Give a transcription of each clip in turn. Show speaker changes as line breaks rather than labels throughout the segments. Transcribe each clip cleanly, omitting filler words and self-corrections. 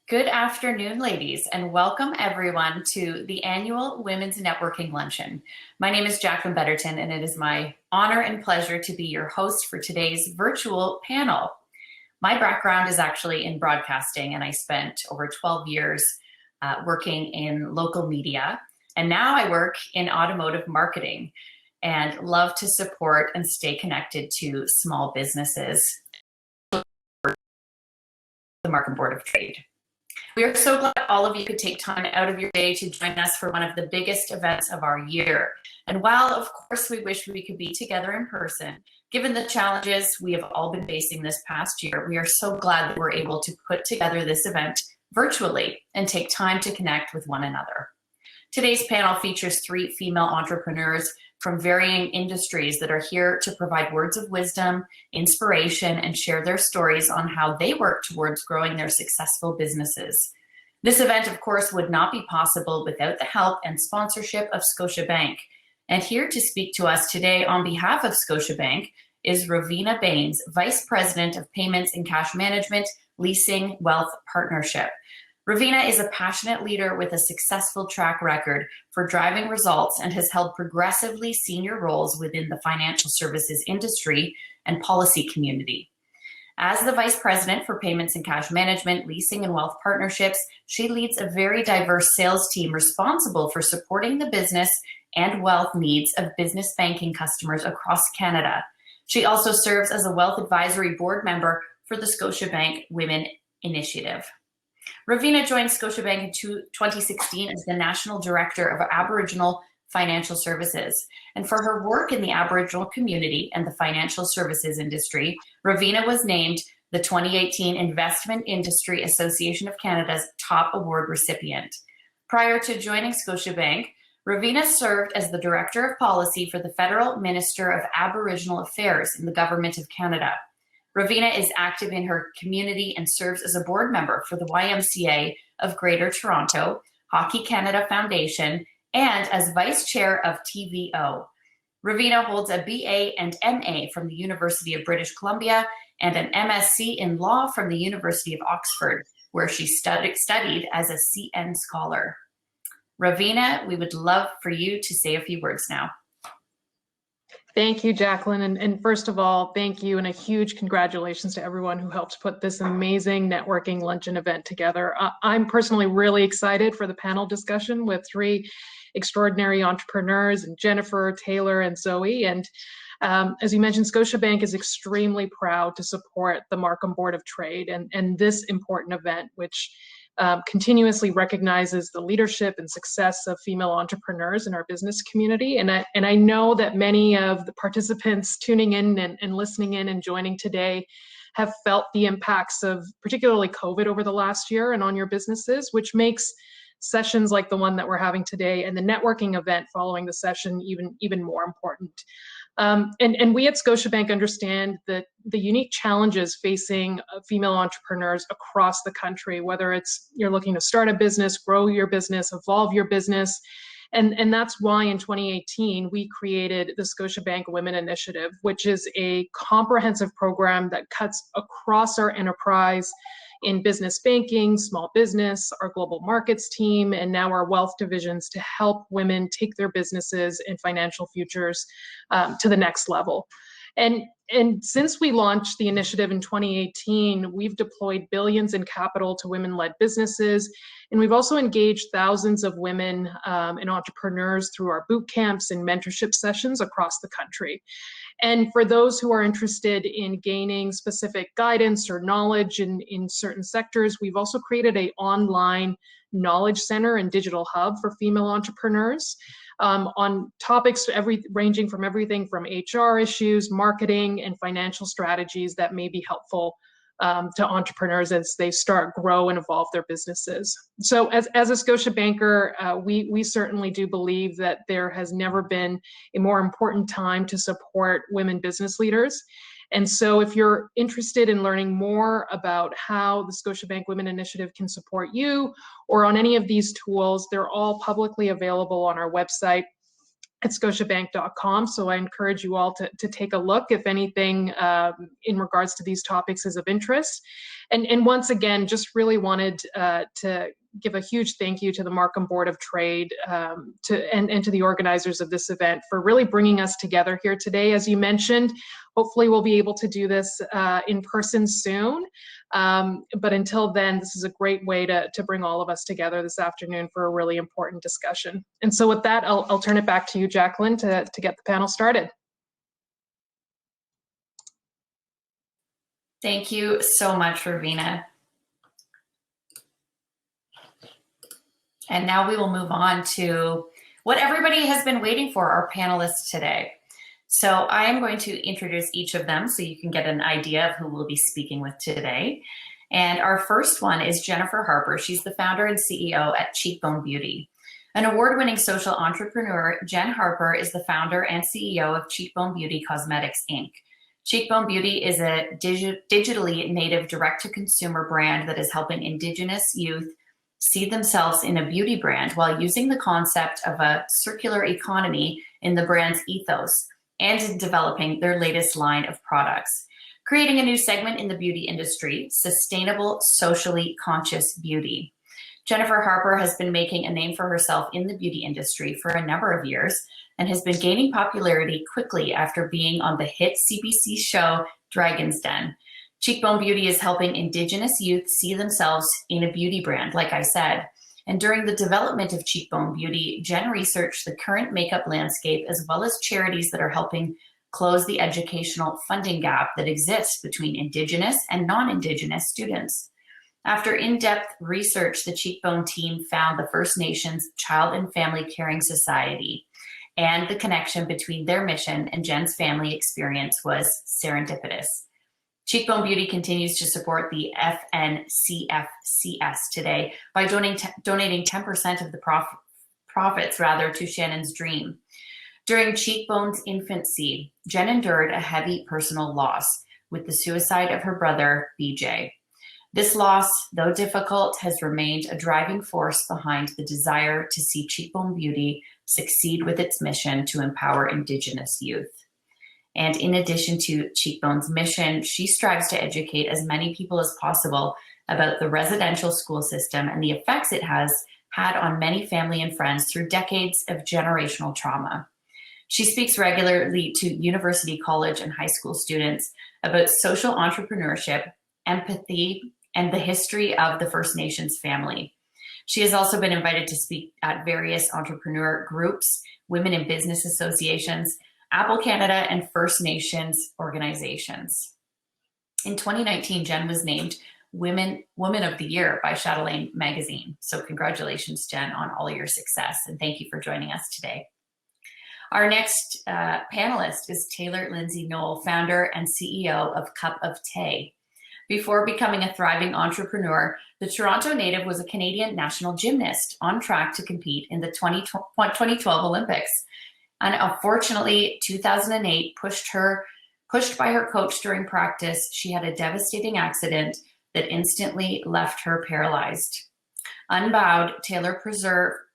Good afternoon, ladies, and welcome everyone to the annual Women's Networking Luncheon. My name is Jacqueline Betterton, and it is my honor and pleasure to be your host for today's virtual panel. My background is actually in broadcasting, and I spent over 12 years working in local media, and now I work in automotive marketing and love to support and stay connected to small businesses, the Markham Board of Trade. We are so glad all of you could take time out of your day to join us for one of the biggest events of our year. And while, of course, we wish we could be together in person, given the challenges we have all been facing this past year, we are so glad that we're able to put together this event virtually and take time to connect with one another. Today's panel features 3 female entrepreneurs from varying industries that are here to provide words of wisdom, inspiration, and share their stories on how they work towards growing their successful businesses. This event, of course, would not be possible without the help and sponsorship of Scotiabank. And here to speak to us today on behalf of Scotiabank is Ravina Baines, Vice President of Payments and Cash Management, Leasing Wealth Partnership. Ravina is a passionate leader with a successful track record for driving results and has held progressively senior roles within the financial services industry and policy community. As the Vice President for Payments and Cash Management, Leasing and Wealth Partnerships, she leads a very diverse sales team responsible for supporting the business and wealth needs of business banking customers across Canada. She also serves as a Wealth Advisory Board member for the Scotiabank Women Initiative. Ravina joined Scotiabank in 2016 as the National Director of Aboriginal Financial Services. And for her work in the Aboriginal community and the financial services industry, Ravina was named the 2018 Investment Industry Association of Canada's top award recipient. Prior to joining Scotiabank, Ravina served as the Director of Policy for the Federal Minister of Aboriginal Affairs in the Government of Canada. Ravina is active in her community and serves as a board member for the YMCA of Greater Toronto, Hockey Canada Foundation, and as Vice Chair of TVO. Ravina holds a BA and MA from the University of British Columbia and an MSc in Law from the University of Oxford, where she studied as a CN Scholar. Ravina, we would love for you to say a few words now.
Thank you, Jacqueline. And first of all, thank you and a huge congratulations to everyone who helped put this amazing networking luncheon event together. I'm personally really excited for the panel discussion with 3 extraordinary entrepreneurs, and Jennifer, Taylor, and Zoey. And as you mentioned, Scotiabank is extremely proud to support the Markham Board of Trade and this important event, which continuously recognizes the leadership and success of female entrepreneurs in our business community. And I know that many of the participants tuning in and listening in and joining today have felt the impacts of particularly COVID over the last year and on your businesses, which makes sessions like the one that we're having today and the networking event following the session even more important. And we at Scotiabank understand that the unique challenges facing female entrepreneurs across the country, whether it's you're looking to start a business, grow your business, evolve your business. And that's why in 2018, we created the Scotiabank Women Initiative, which is a comprehensive program that cuts across our enterprise in business banking, small business, our global markets team, and now our wealth divisions to help women take their businesses and financial futures to the next level. And since we launched the initiative in 2018, we've deployed billions in capital to women-led businesses, and we've also engaged thousands of women and entrepreneurs through our boot camps and mentorship sessions across the country. And for those who are interested in gaining specific guidance or knowledge in certain sectors, we've also created an online knowledge center and digital hub for female entrepreneurs on topics ranging from everything from HR issues, marketing, and financial strategies that may be helpful to entrepreneurs as they start, grow, and evolve their businesses. So as a Scotiabanker, we certainly do believe that there has never been a more important time to support women business leaders. And so if you're interested in learning more about how the Scotiabank Women Initiative can support you or on any of these tools, they're all publicly available on our website. at scotiabank.com. So I encourage you all to take a look if anything in regards to these topics is of interest. And once again, just really wanted to give a huge thank you to the Markham Board of Trade and to the organizers of this event for really bringing us together here today. As you mentioned, hopefully we'll be able to do this in person soon. But until then, this is a great way to bring all of us together this afternoon for a really important discussion. And so with that, I'll turn it back to you, Jacqueline, to get the panel started.
Thank you so much, Ravina. And now we will move on to what everybody has been waiting for, our panelists today. So I am going to introduce each of them so you can get an idea of who we'll be speaking with today. And our first one is Jennifer Harper. She's the founder and CEO at Cheekbone Beauty. An award-winning social entrepreneur, Jen Harper is the founder and CEO of Cheekbone Beauty Cosmetics, Inc. Cheekbone Beauty is a digitally native direct-to-consumer brand that is helping Indigenous youth see themselves in a beauty brand while using the concept of a circular economy in the brand's ethos and in developing their latest line of products. Creating a new segment in the beauty industry, sustainable, socially conscious beauty. Jennifer Harper has been making a name for herself in the beauty industry for a number of years and has been gaining popularity quickly after being on the hit CBC show Dragon's Den. Cheekbone Beauty is helping Indigenous youth see themselves in a beauty brand, like I said. And during the development of Cheekbone Beauty, Jen researched the current makeup landscape as well as charities that are helping close the educational funding gap that exists between Indigenous and non-Indigenous students. After in-depth research, the Cheekbone team found the First Nations Child and Family Caring Society, and the connection between their mission and Jen's family experience was serendipitous. Cheekbone Beauty continues to support the FNCFCS today by donating 10% of the profits to Shannon's Dream. During Cheekbone's infancy, Jen endured a heavy personal loss with the suicide of her brother, BJ. This loss, though difficult, has remained a driving force behind the desire to see Cheekbone Beauty succeed with its mission to empower Indigenous youth. And in addition to Cheekbone's mission, she strives to educate as many people as possible about the residential school system and the effects it has had on many family and friends through decades of generational trauma. She speaks regularly to university, college, and high school students about social entrepreneurship, empathy, and the history of the First Nations family. She has also been invited to speak at various entrepreneur groups, women in business associations, Apple Canada, and First Nations organizations. In 2019, Jen was named Woman of the Year by Chatelaine magazine. So congratulations, Jen, on all your success, and thank you for joining us today. Our next panelist is Taylor Lindsey Noel, founder and CEO of Cup of Tay. Before becoming a thriving entrepreneur, the Toronto native was a Canadian national gymnast on track to compete in the 2012 Olympics. And unfortunately, 2008 pushed by her coach during practice, she had a devastating accident that instantly left her paralyzed. Unbowed, Taylor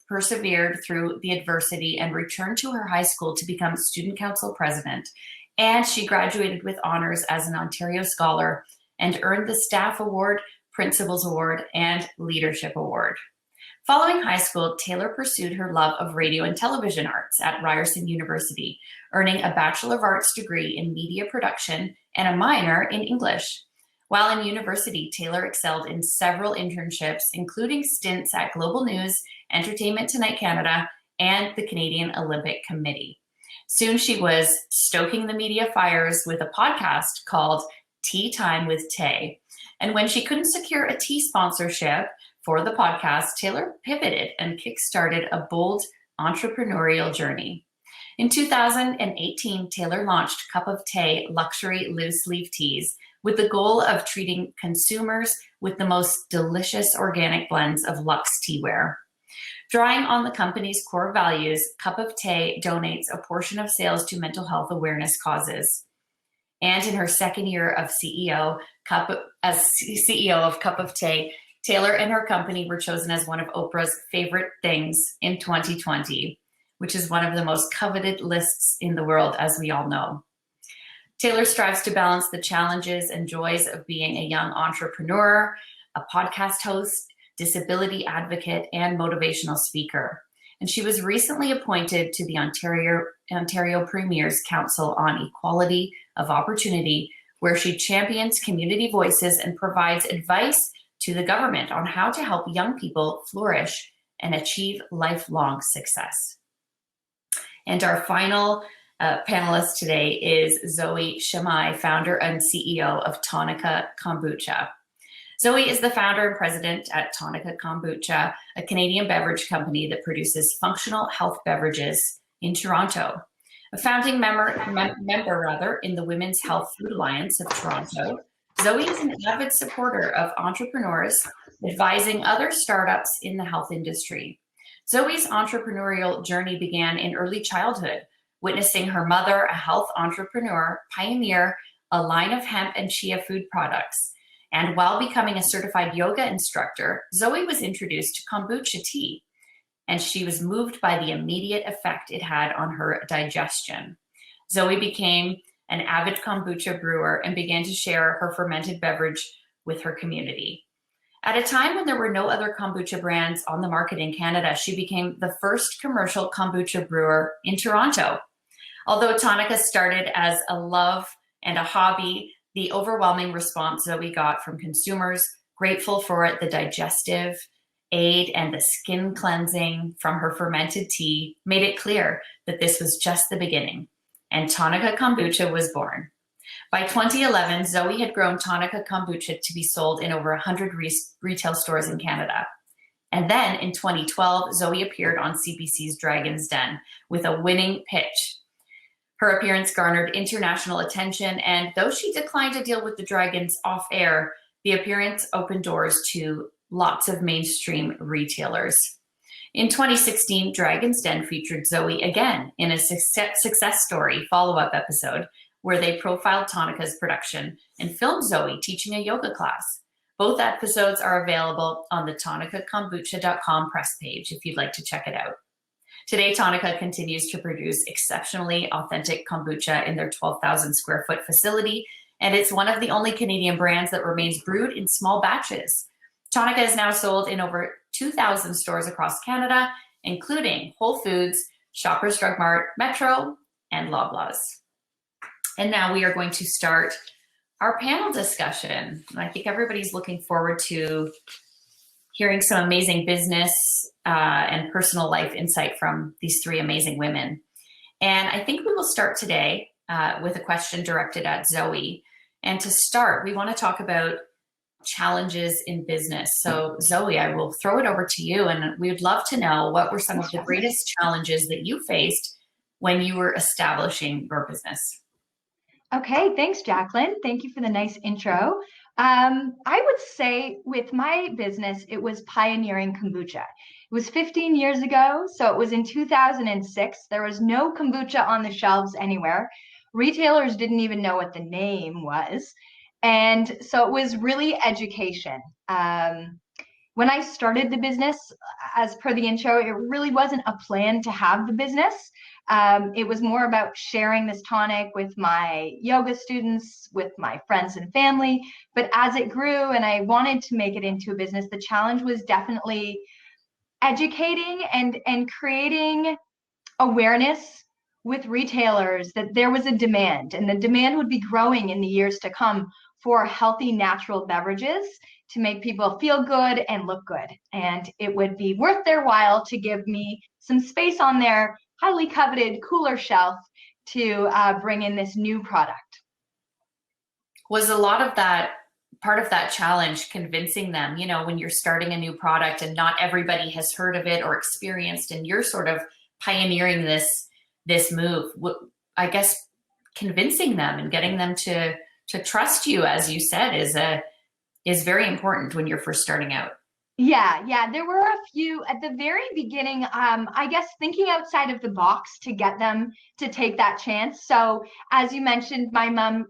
persevered through the adversity and returned to her high school to become student council president. And she graduated with honors as an Ontario Scholar and earned the Staff Award, Principals Award, and Leadership Award. Following high school, Taylor pursued her love of radio and television arts at Ryerson University, earning a Bachelor of Arts degree in media production and a minor in English. While in university, Taylor excelled in several internships, including stints at Global News, Entertainment Tonight Canada, and the Canadian Olympic Committee. Soon she was stoking the media fires with a podcast called Tea Time with Tay. And when she couldn't secure a tea sponsorship for the podcast, Taylor pivoted and kickstarted a bold entrepreneurial journey. In 2018, Taylor launched Cup of Tay luxury loose leaf teas with the goal of treating consumers with the most delicious organic blends of luxe teaware. Drawing on the company's core values, Cup of Tay donates a portion of sales to mental health awareness causes. And in her second year of CEO of Cup of Tay, Taylor and her company were chosen as one of Oprah's favorite things in 2020, which is one of the most coveted lists in the world, as we all know. Taylor strives to balance the challenges and joys of being a young entrepreneur, a podcast host, disability advocate, and motivational speaker. And she was recently appointed to the Ontario Premier's Council on Equality of Opportunity, where she champions community voices and provides advice to the government on how to help young people flourish and achieve lifelong success. And our final panelist today is Zoey Shamai, founder and CEO of Tonica Kombucha. Zoey is the founder and president at Tonica Kombucha, a Canadian beverage company that produces functional health beverages in Toronto. A founding member in the Women's Health Food Alliance of Toronto, Zoey is an avid supporter of entrepreneurs, advising other startups in the health industry. Zoey's entrepreneurial journey began in early childhood, witnessing her mother, a health entrepreneur, pioneer a line of hemp and chia food products. And while becoming a certified yoga instructor, Zoey was introduced to kombucha tea, and she was moved by the immediate effect it had on her digestion. Zoey became an avid kombucha brewer and began to share her fermented beverage with her community. At a time when there were no other kombucha brands on the market in Canada, she became the first commercial kombucha brewer in Toronto. Although Tonica started as a love and a hobby, the overwhelming response Zoey got from consumers, grateful for the digestive aid and the skin cleansing from her fermented tea, made it clear that this was just the beginning, and Tonica Kombucha was born. By 2011, Zoey had grown Tonica Kombucha to be sold in over 100 retail stores in Canada. And then in 2012, Zoey appeared on CBC's Dragon's Den with a winning pitch. Her appearance garnered international attention, and though she declined to deal with the Dragons off air, the appearance opened doors to lots of mainstream retailers. In 2016, Dragon's Den featured Zoey again in a success story follow-up episode where they profiled Tonica's production and filmed Zoey teaching a yoga class. Both episodes are available on the tonicakombucha.com press page if you'd like to check it out. Today, Tonica continues to produce exceptionally authentic kombucha in their 12,000 square foot facility, and it's one of the only Canadian brands that remains brewed in small batches. Tonica is now sold in over 2,000 stores across Canada, including Whole Foods, Shoppers Drug Mart, Metro, and Loblaws. And now we are going to start our panel discussion. I think everybody's looking forward to hearing some amazing business and personal life insight from these three amazing women. And I think we will start today with a question directed at Zoey. And to start, we want to talk about challenges in business. So Zoey, I will throw it over to you, and we would love to know what were some of the greatest challenges that you faced when you were establishing your business?
Okay, thanks, Jacqueline. Thank you for the nice intro. I would say with my business, it was pioneering kombucha. It was 15 years ago, so it was in 2006. There was no kombucha on the shelves anywhere. Retailers didn't even know what the name was. And so it was really education. When I started the business, as per the intro, it really wasn't a plan to have the business. It was more about sharing this tonic with my yoga students, with my friends and family. But as it grew and I wanted to make it into a business, the challenge was definitely educating and creating awareness with retailers that there was a demand, and the demand would be growing in the years to come for healthy natural beverages to make people feel good and look good. And it would be worth their while to give me some space on their highly coveted cooler shelf to bring in this new product.
Was a lot of that part of that challenge convincing them, you know, when you're starting a new product and not everybody has heard of it or experienced, and you're sort of pioneering this move, I guess convincing them and getting them to trust you, as you said, is very important when you're first starting out.
Yeah. There were a few at the very beginning, I guess thinking outside of the box to get them to take that chance. So as you mentioned, my mom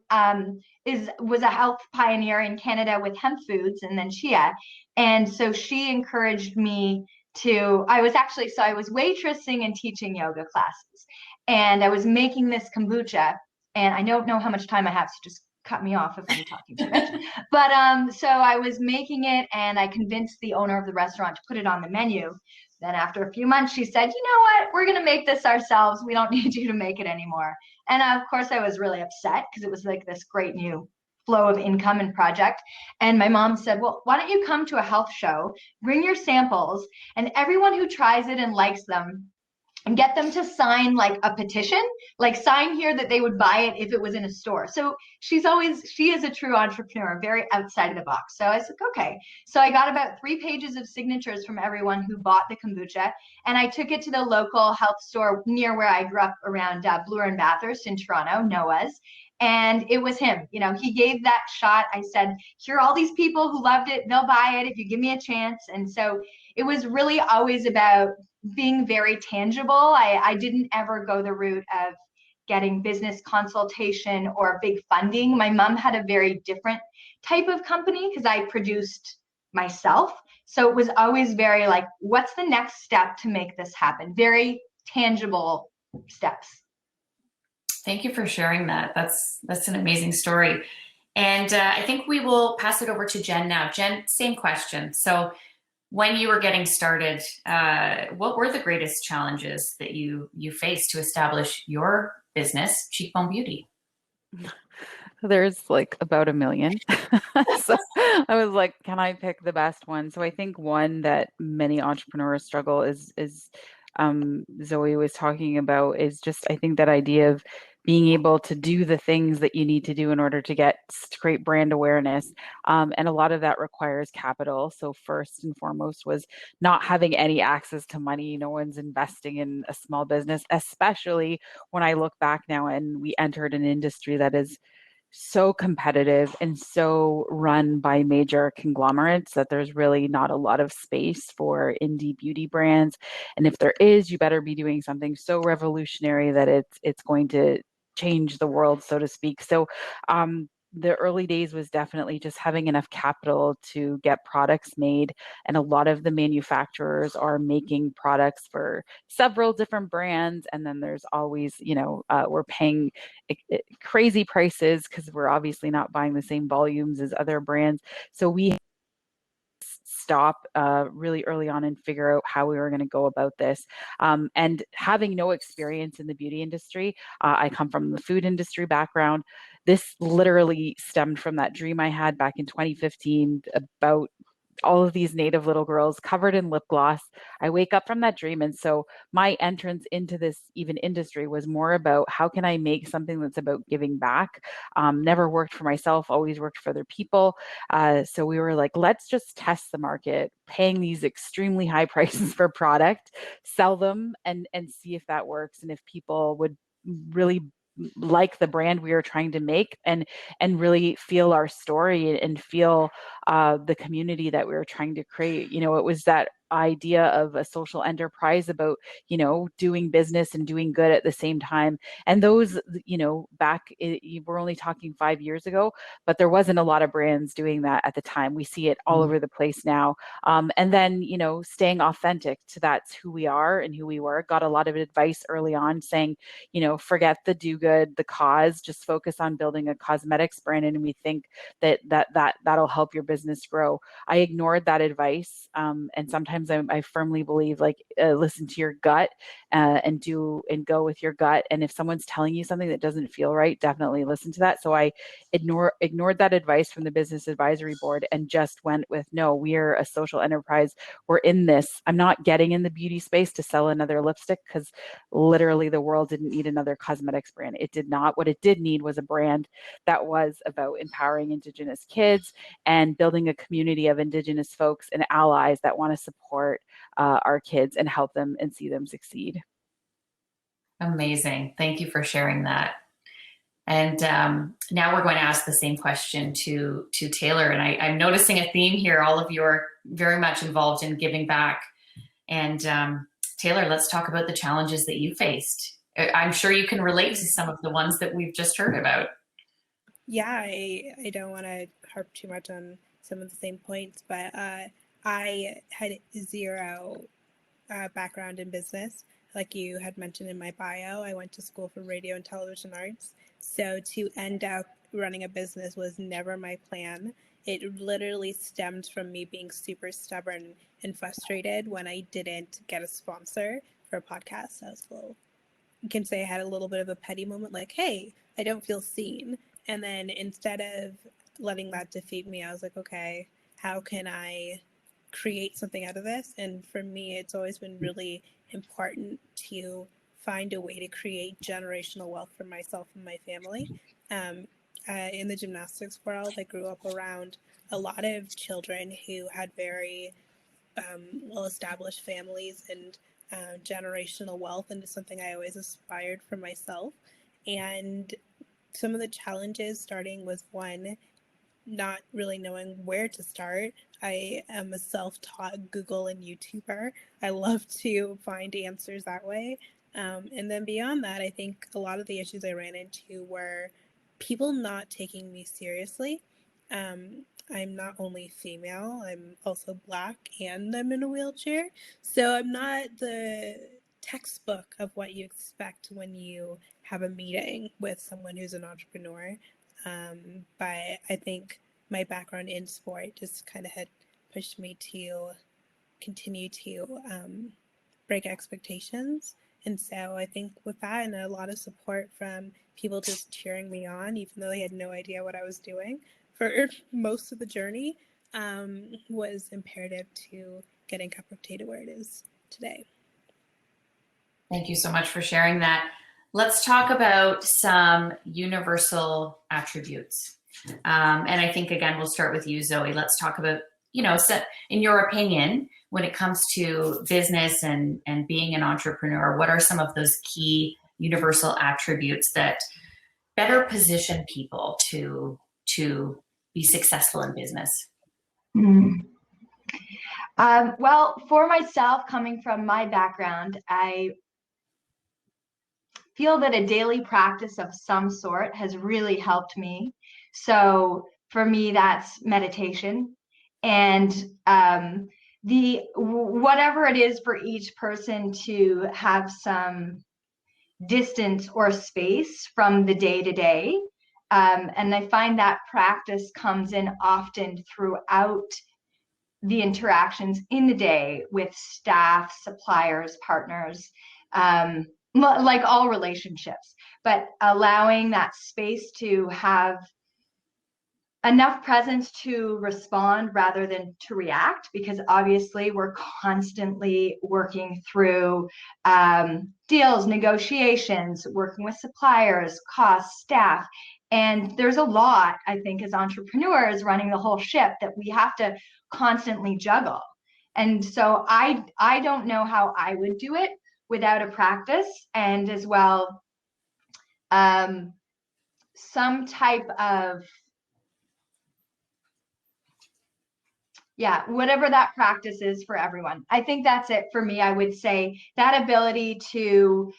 was a health pioneer in Canada with hemp foods and then chia. And so she encouraged me I was waitressing and teaching yoga classes, and I was making this kombucha, and I don't know how much time I have, so just cut me off if I'm talking too much. But so I was making it, and I convinced the owner of the restaurant to put it on the menu. Then after a few months, she said, you know what, we're going to make this ourselves. We don't need you to make it anymore. And of course, I was really upset because it was like this great new flow of income and project. And my mom said, well, why don't you come to a health show, bring your samples, and everyone who tries it and likes them, and get them to sign like a petition, like sign here that they would buy it if it was in a store. So she is a true entrepreneur, very outside of the box. So I was like, okay. So I got about 3 pages of signatures from everyone who bought the kombucha, and I took it to the local health store near where I grew up around Bloor and Bathurst in Toronto, Noah's. And it was him. You know, he gave that shot. I said, here are all these people who loved it. They'll buy it if you give me a chance. And so it was really always about being very tangible. I didn't ever go the route of getting business consultation or big funding. My mom had a very different type of company because I produced myself. So it was always very like, what's the next step to make this happen? Very tangible steps.
Thank you for sharing that. That's an amazing story. And I think we will pass it over to Jen now. Jen, same question. So when you were getting started, what were the greatest challenges that you faced to establish your business, Cheekbone Beauty?
There's like about a million. So I was like, can I pick the best one? So I think one that many entrepreneurs struggle is Zoey was talking about is just, I think that idea of being able to do the things that you need to do in order to create brand awareness. And a lot of that requires capital. So first and foremost was not having any access to money. No one's investing in a small business, especially when I look back now and we entered an industry that is so competitive and so run by major conglomerates that there's really not a lot of space for indie beauty brands. And if there is, you better be doing something so revolutionary that it's going to change the world, so to speak. So the early days was definitely just having enough capital to get products made. And a lot of the manufacturers are making products for several different brands. And then there's always, we're paying crazy prices because we're obviously not buying the same volumes as other brands. So we stop really early on and figure out how we were going to go about this. And having no experience in the beauty industry, I come from the food industry background. This literally stemmed from that dream I had back in 2015 about all of these native little girls covered in lip gloss. I wake up from that dream. And so my entrance into this even industry was more about how can I make something that's about giving back. Never worked for myself, always worked for other people. So we were like, let's just test the market, paying these extremely high prices for product, sell them and see if that works. And if people would really like the brand we were trying to make and really feel our story and feel the community that we were trying to create. It was that idea of a social enterprise about, doing business and doing good at the same time. And those, we're only talking 5 years ago, but there wasn't a lot of brands doing that at the time. We see it all over the place now. And then, staying authentic to that's who we are and who we were. Got a lot of advice early on saying, forget the do good, the cause, just focus on building a cosmetics brand. And we think that'll help your business grow. I ignored that advice. And sometimes I firmly believe listen to your gut and go with your gut. And if someone's telling you something that doesn't feel right, definitely listen to that. So I ignored that advice from the business advisory board and just went with, no, we're a social enterprise. We're in this. I'm not getting in the beauty space to sell another lipstick because literally the world didn't need another cosmetics brand. It did not. What it did need was a brand that was about empowering Indigenous kids and building a community of Indigenous folks and allies that want to support our kids and help them and see them succeed.
Amazing. Thank you for sharing that. And now we're going to ask the same question to Taylor. And I'm noticing a theme here. All of you are very much involved in giving back. And Taylor, let's talk about the challenges that you faced. I'm sure you can relate to some of the ones that we've just heard about.
Yeah, I don't want to harp too much on some of the same points, but I had zero background in business. Like you had mentioned in my bio, I went to school for radio and television arts. So to end up running a business was never my plan. It literally stemmed from me being super stubborn and frustrated when I didn't get a sponsor for a podcast. I was a little, you can say I had a little bit of a petty moment, like, hey, I don't feel seen. And then instead of letting that defeat me, I was like, okay, how can I create something out of this? And for me, it's always been really important to find a way to create generational wealth for myself and my family. In the gymnastics world, I grew up around a lot of children who had very well-established families and generational wealth, and it's something I always aspired for myself. And some of the challenges starting was one, not really knowing where to start. I am a self-taught Google and YouTuber. I love to find answers that way. And then beyond that, I think a lot of the issues I ran into were people not taking me seriously. I'm not only female, I'm also Black, and I'm in a wheelchair. So I'm not the textbook of what you expect when you have a meeting with someone who's an entrepreneur. But I think my background in sport just kind of had pushed me to continue to break expectations. And so I think with that and a lot of support from people just cheering me on, even though they had no idea what I was doing for most of the journey, was imperative to getting Cup of Tea to where it is today.
Thank you so much for sharing that. Let's talk about some universal attributes. And I think, again, we'll start with you, Zoey. Let's talk about, in your opinion, when it comes to business and being an entrepreneur, what are some of those key universal attributes that better position people to be successful in business?
Well, for myself, coming from my background, I feel that a daily practice of some sort has really helped me. So for me, that's meditation. And whatever it is for each person to have some distance or space from the day to day. And I find that practice comes in often throughout the interactions in the day with staff, suppliers, partners, like all relationships, but allowing that space to have enough presence to respond rather than to react, because obviously we're constantly working through deals, negotiations, working with suppliers, costs, staff. And there's a lot, I think, as entrepreneurs running the whole ship that we have to constantly juggle. And so I don't know how I would do it without a practice, and as well, some type of, whatever that practice is for everyone. I think that's it for me. I would say that ability to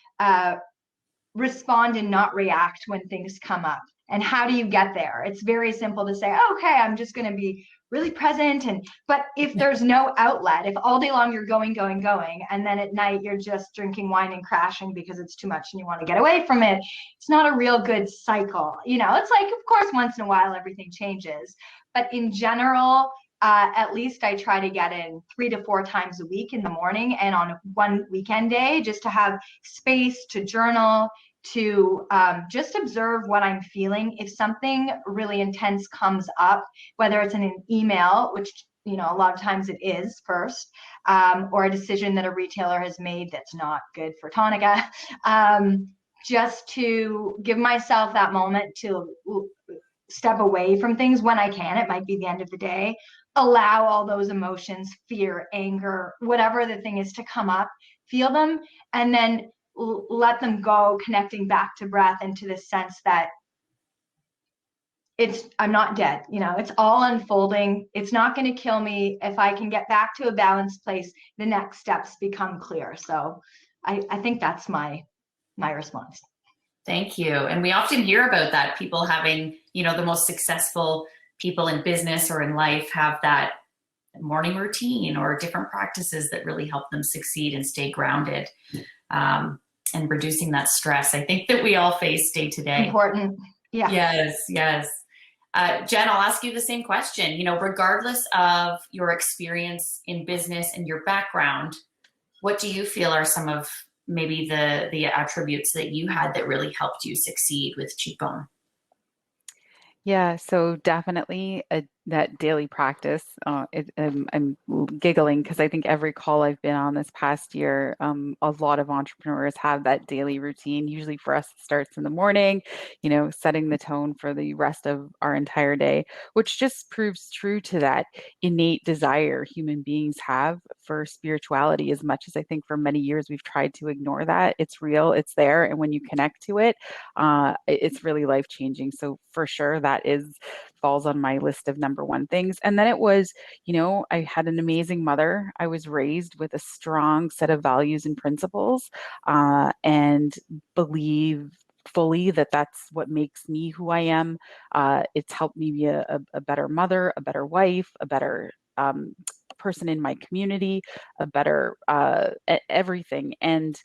respond and not react when things come up. And how do you get there? It's very simple to say, oh, okay, I'm just going to be really present. But if there's no outlet, if all day long you're going, and then at night you're just drinking wine and crashing because it's too much and you want to get away from it, it's not a real good cycle. It's like, of course, once in a while everything changes. But in general, at least I try to get in 3 to 4 times a week in the morning and on one weekend day, just to have space to journal, to just observe what I'm feeling. If something really intense comes up, whether it's in an email, which a lot of times it is first, or a decision that a retailer has made that's not good for Tonica, just to give myself that moment to step away from things when I can. It might be the end of the day. Allow all those emotions, fear, anger, whatever the thing is, to come up, feel them, and then let them go, connecting back to breath and to the sense that I'm not dead. It's all unfolding. It's not going to kill me. If I can get back to a balanced place, the next steps become clear. So I think that's my response.
Thank you. And we often hear about that, people having, the most successful people in business or in life have that morning routine or different practices that really help them succeed and stay grounded, and reducing that stress, I think, that we all face day to day.
Important. Yeah.
Yes, yes. Jen, I'll ask you the same question. You know, regardless of your experience in business and your background, what do you feel are some of maybe the attributes that you had that really helped you succeed with Cheekbone?
Yeah, so definitely that daily practice. I'm giggling because I think every call I've been on this past year, a lot of entrepreneurs have that daily routine. Usually for us, it starts in the morning, you know, setting the tone for the rest of our entire day, which just proves true to that innate desire human beings have for spirituality. As much as I think for many years we've tried to ignore that, it's real, it's there, and when you connect to it, it's really life changing. So for sure, that falls on my list of number one things. And then it was, you know, I had an amazing mother. I was raised with a strong set of values and principles, and believe fully that that's what makes me who I am. It's helped me be a better mother, a better wife, a better person in my community, a better everything. And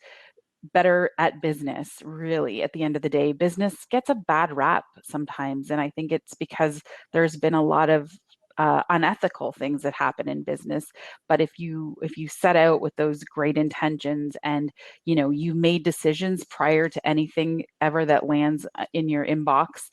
better at business, really. At the end of the day, business gets a bad rap sometimes, and I think it's because there's been a lot of unethical things that happen in business. But if you set out with those great intentions, and you know, you made decisions prior to anything ever that lands in your inbox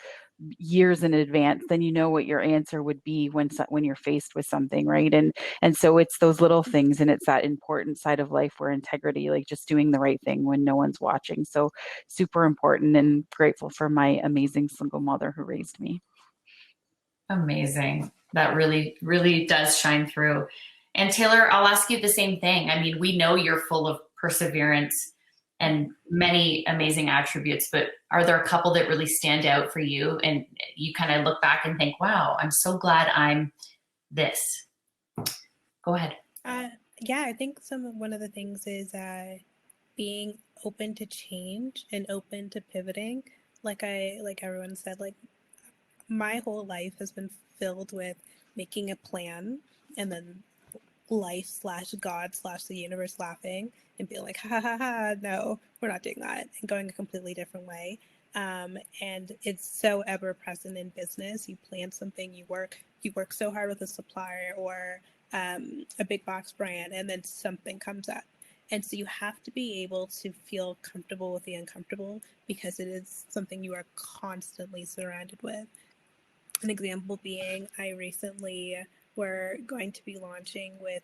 years in advance, then you know what your answer would be when you're faced with something, right? And so it's those little things, and it's that important side of life where integrity, like just doing the right thing when no one's watching. So super important, and grateful for my amazing single mother who raised me.
Amazing. That really, really does shine through. And Taylor, I'll ask you the same thing. I mean, we know you're full of perseverance and many amazing attributes, but are there a couple that really stand out for you and you kind of look back and think, wow, I'm so glad I'm this? Go ahead.
Yeah, I think one of the things is being open to change and open to pivoting. Like everyone said, like my whole life has been filled with making a plan and then life / God / the universe laughing and being like, ha ha ha, no, we're not doing that, and going a completely different way. And it's so ever present in business. You plan something, you work so hard with a supplier or a big box brand, and then something comes up. And so you have to be able to feel comfortable with the uncomfortable, because it is something you are constantly surrounded with. An example being, I recently were going to be launching with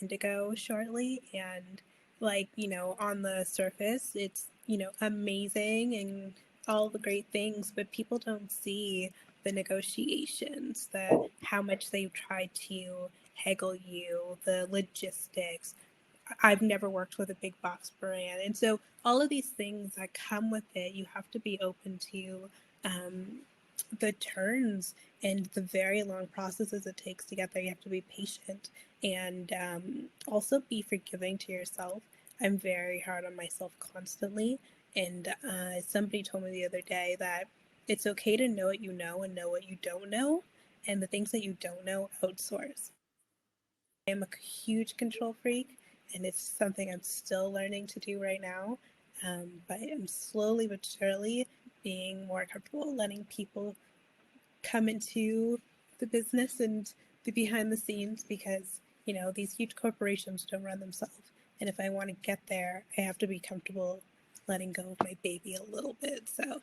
Indigo shortly, and like, you know, on the surface, it's, you know, amazing and all the great things, but people don't see the negotiations, how much they've tried to haggle you, the logistics. I've never worked with a big box brand, and so all of these things that come with it, you have to be open to the turns and the very long processes it takes to get there. You have to be patient and also be forgiving to yourself. I'm very hard on myself constantly, and somebody told me the other day that it's okay to know what you know and know what you don't know, and the things that you don't know, outsource. I am a huge control freak, and it's something I'm still learning to do right now, but I'm slowly but surely being more comfortable letting people come into the business and the behind the scenes, because, you know, these huge corporations don't run themselves. And if I want to get there, I have to be comfortable letting go of my baby a little bit. So,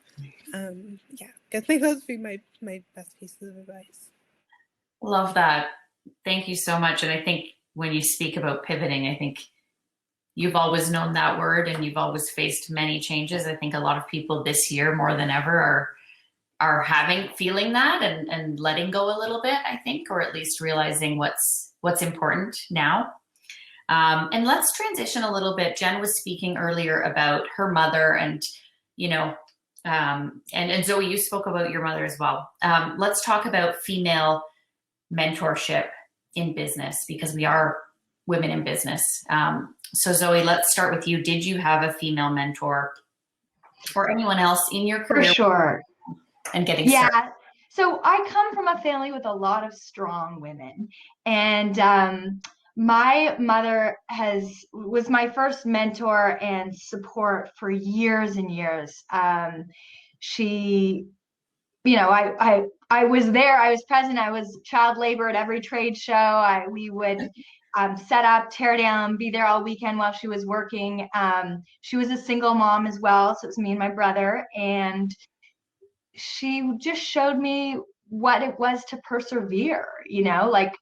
yeah, I think those would be my best pieces of advice.
Love that. Thank you so much. And I think when you speak about pivoting, I think you've always known that word and you've always faced many changes. I think a lot of people this year more than ever are feeling that and letting go a little bit, I think, or at least realizing what's important now. And let's transition a little bit. Jen was speaking earlier about her mother, and, you know, and Zoey, you spoke about your mother as well. Let's talk about female mentorship in business, because we are women in business. So Zoey, let's start with you. Did you have a female mentor or anyone else in your career?
For sure.
And getting
Yeah.
started?
So I come from a family with a lot of strong women, and my mother was my first mentor and support for years and years. She, I was there, I was present, I was child labor at every trade show. We would set up, tear down, be there all weekend while she was working. She was a single mom as well, so it was me and my brother, and she just showed me what it was to persevere, like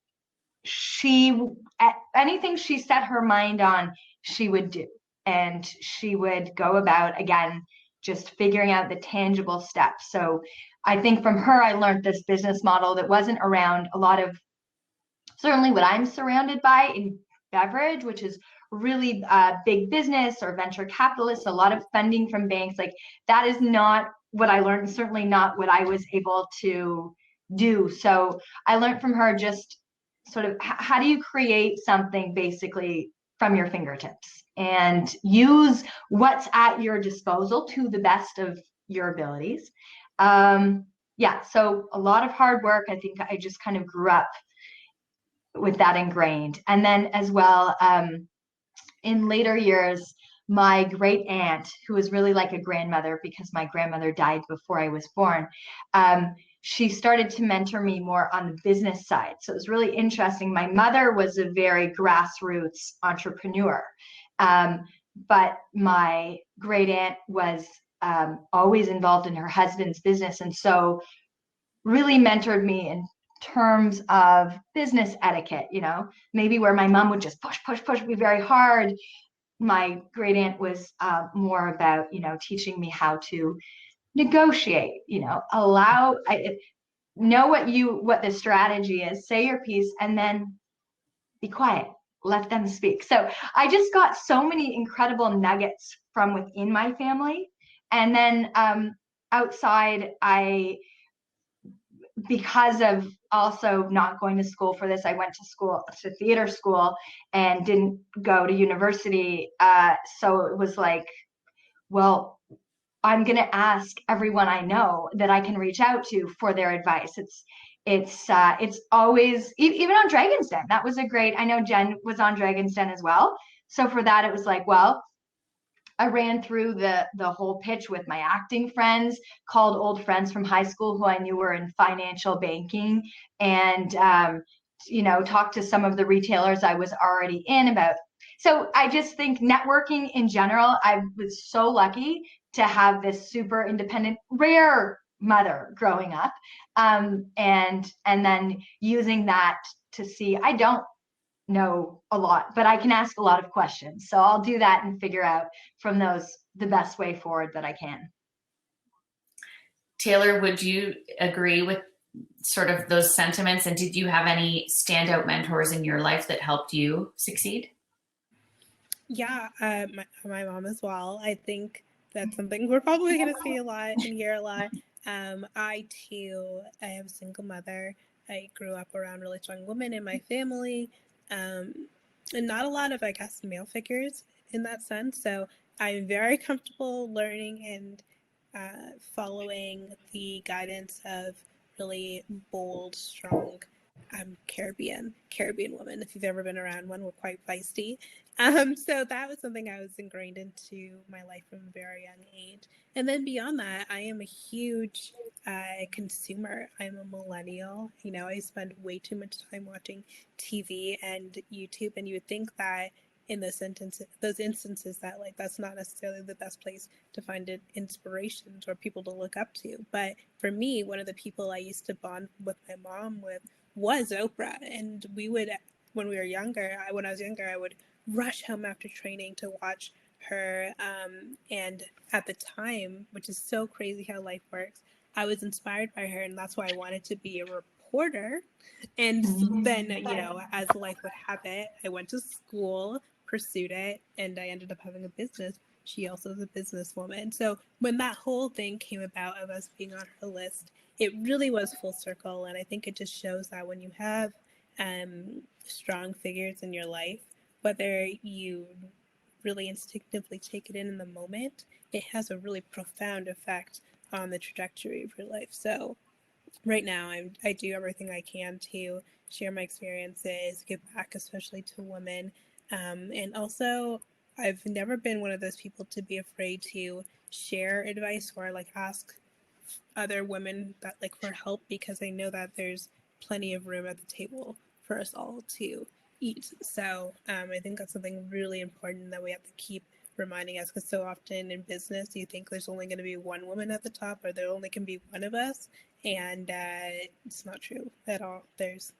anything she set her mind on, she would do. And she would go about, again, just figuring out the tangible steps. So I think from her, I learned this business model that wasn't around a lot of, certainly what I'm surrounded by in beverage, which is really big business or venture capitalists, a lot of funding from banks. Like, that is not what I learned, certainly not what I was able to do. So I learned from her just sort of how do you create something basically from your fingertips and use what's at your disposal to the best of your abilities. Yeah, so a lot of hard work. I think I just kind of grew up with that ingrained. And then as well, in later years, my great aunt, who was really like a grandmother because my grandmother died before I was born, she started to mentor me more on the business side. So it was really interesting. My mother was a very grassroots entrepreneur, but my great aunt was always involved in her husband's business. And so really mentored me in terms of business etiquette, maybe where my mom would just push me very hard. My great aunt was more about, teaching me how to negotiate, know what the strategy is, say your piece, and then be quiet, let them speak. So I just got so many incredible nuggets from within my family. And then outside, because of also not going to school for this, I went to theater school and didn't go to university. So it was like, well, I'm going to ask everyone I know that I can reach out to for their advice. It's always, even on Dragon's Den, that was I know Jen was on Dragon's Den as well. So for that, it was like, well, I ran through the whole pitch with my acting friends, called old friends from high school who I knew were in financial banking, and talked to some of the retailers I was already in about. So I just think networking in general, I was so lucky to have this super independent, rare mother growing up, and then using that to see I don't know a lot, but I can ask a lot of questions. So I'll do that and figure out from those the best way forward that I can.
Taylor, would you agree with sort of those sentiments? And did you have any standout mentors in your life that helped you succeed?
Yeah, my mom as well. I think that's something we're probably going to see a lot and hear a lot. I have a single mother. I grew up around really strong women in my family, and not a lot of, I guess, male figures in that sense. So I'm very comfortable learning and following the guidance of really bold, strong Caribbean women. If you've ever been around one, we're quite feisty. So that was something I was ingrained into my life from a very young age. And then beyond that, I am a huge consumer. I'm a millennial. I spend way too much time watching TV and YouTube, and you would think that in those instances that that's not necessarily the best place to find inspirations or people to look up to. But for me, one of the people I used to bond with my mom with was Oprah. And when I was younger, I would rush home after training to watch her. And at the time, which is so crazy how life works, I was inspired by her, and that's why I wanted to be a reporter. And then, as life would have it, I went to school, pursued it, and I ended up having a business. She also is a businesswoman. So when that whole thing came about of us being on her list, it really was full circle. And I think it just shows that when you have strong figures in your life, whether you really instinctively take it in the moment, it has a really profound effect on the trajectory of your life. So right now I do everything I can to share my experiences, give back, especially to women. And also, I've never been one of those people to be afraid to share advice or like ask other women that like for help, because I know that there's plenty of room at the table for us all to eat. So I think that's something really important that we have to keep reminding us, because so often in business you think there's only going to be one woman at the top, or there only can be one of us, and it's not true at all. There's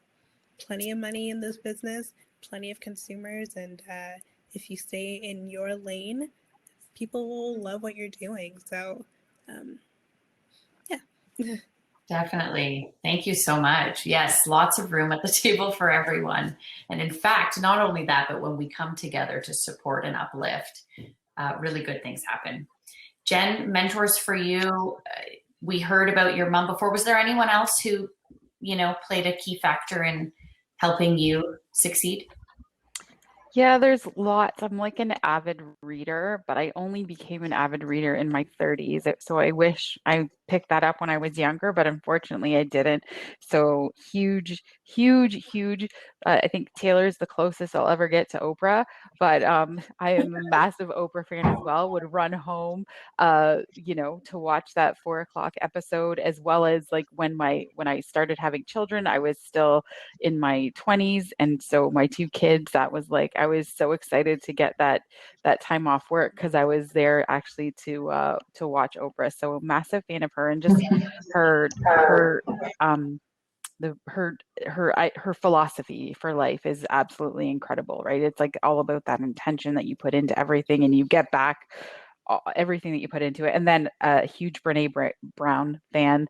plenty of money in this business, plenty of consumers, and if you stay in your lane, people will love what you're doing. So yeah.
Definitely. Thank you so much. Yes, lots of room at the table for everyone. And in fact, not only that, but when we come together to support and uplift, really good things happen. Jen, mentors for you. We heard about your mom before. Was there anyone else who, played a key factor in helping you succeed?
Yeah, there's lots. I'm like an avid reader, but I only became an avid reader in my 30s. So I wish I picked that up when I was younger, but unfortunately I didn't. So huge, huge, huge. I think Taylor's the closest I'll ever get to Oprah, but I am a massive Oprah fan as well. Would run home, to watch that 4 o'clock episode, as well as like when I started having children, I was still in my 20s, and so my two kids, that was like I was so excited to get that time off work, because I was there actually to watch Oprah. So a massive fan of her, and just her her philosophy for life is absolutely incredible, right? It's like all about that intention that you put into everything, and you get back everything that you put into it. And then a huge Brene Brown fan,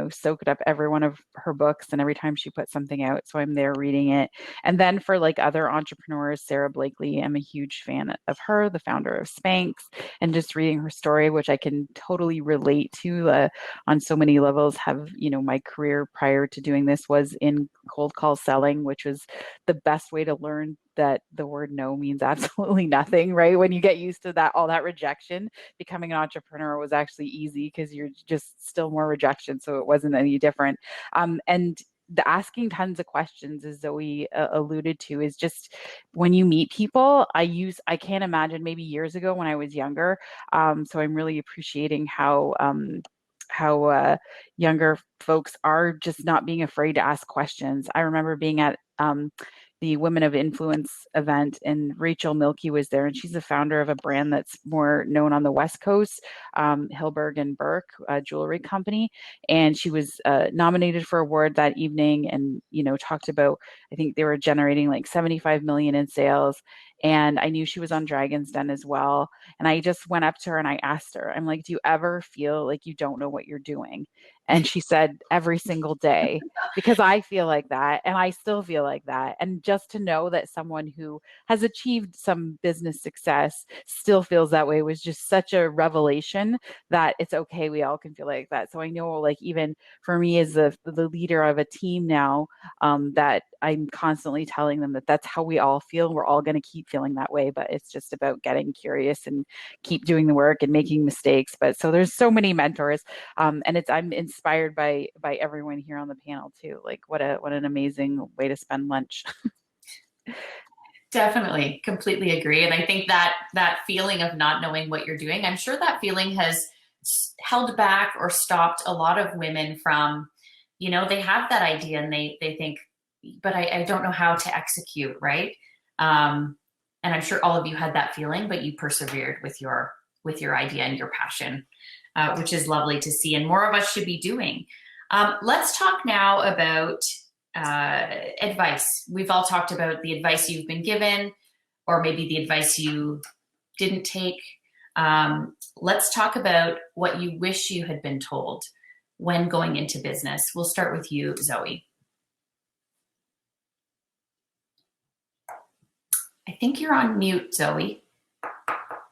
soaked up every one of her books and every time she puts something out. So I'm there reading it. And then for like other entrepreneurs, Sarah Blakely, I'm a huge fan of her, the founder of Spanx, and just reading her story, which I can totally relate to on so many levels. My career prior to doing this was in cold call selling, which was the best way to learn that the word no means absolutely nothing, right? When you get used to that, all that rejection, becoming an entrepreneur was actually easy, because you're just still more rejection. So it wasn't any different. And the asking tons of questions, as Zoey alluded to, is just when you meet people. I can't imagine maybe years ago when I was younger. So I'm really appreciating how younger folks are just not being afraid to ask questions. I remember being at the Women of Influence event, and Rachel Milky was there, and she's the founder of a brand that's more known on the West Coast, Hilberg and Burke, a jewelry company. And she was nominated for award that evening, and talked about, I think they were generating like 75 million in sales. And I knew she was on Dragon's Den as well. And I just went up to her and I asked her, I'm like, do you ever feel like you don't know what you're doing? And she said, every single day, because I feel like that, and I still feel like that. And just to know that someone who has achieved some business success still feels that way was just such a revelation, that it's okay. We all can feel like that. So I know, like, even for me as the leader of a team now, that I'm constantly telling them that that's how we all feel. We're all going to keep feeling that way, but it's just about getting curious and keep doing the work and making mistakes. But so there's so many mentors, and I'm inspired by everyone here on the panel too. Like what an amazing way to spend lunch.
Definitely, completely agree. And I think that feeling of not knowing what you're doing, I'm sure that feeling has held back or stopped a lot of women from, they have that idea and they think, but I don't know how to execute, right? And I'm sure all of you had that feeling, but you persevered with your idea and your passion, which is lovely to see, and more of us should be doing. Let's talk now about advice. We've all talked about the advice you've been given, or maybe the advice you didn't take. Let's talk about what you wish you had been told when going into business. We'll start with you, Zoey. I think you're on mute, Zoey.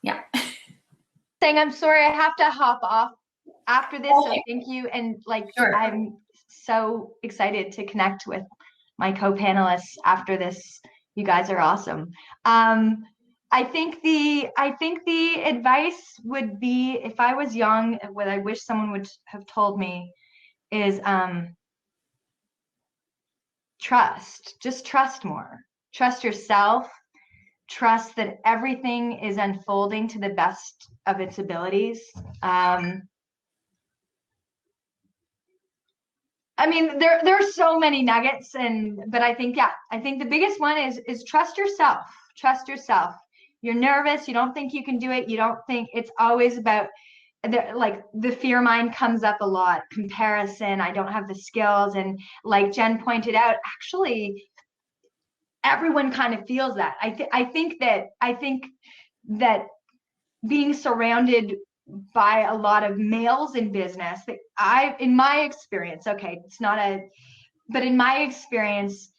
Yeah.
Saying I'm sorry, I have to hop off after this. Okay. So thank you. And sure. I'm so excited to connect with my co-panelists after this. You guys are awesome. the advice would be, if I was young, what I wish someone would have told me is trust. Just trust more. Trust yourself. Trust that everything is unfolding to the best of its abilities. I mean, there are so many nuggets, but I think the biggest one is trust yourself. Trust yourself. You're nervous. You don't think you can do it. You don't think it's always about the fear mind comes up a lot. Comparison. I don't have the skills, and like Jen pointed out, actually, everyone kind of feels that. I think that being surrounded by a lot of males in business, in my experience, okay, it's not but in my experience,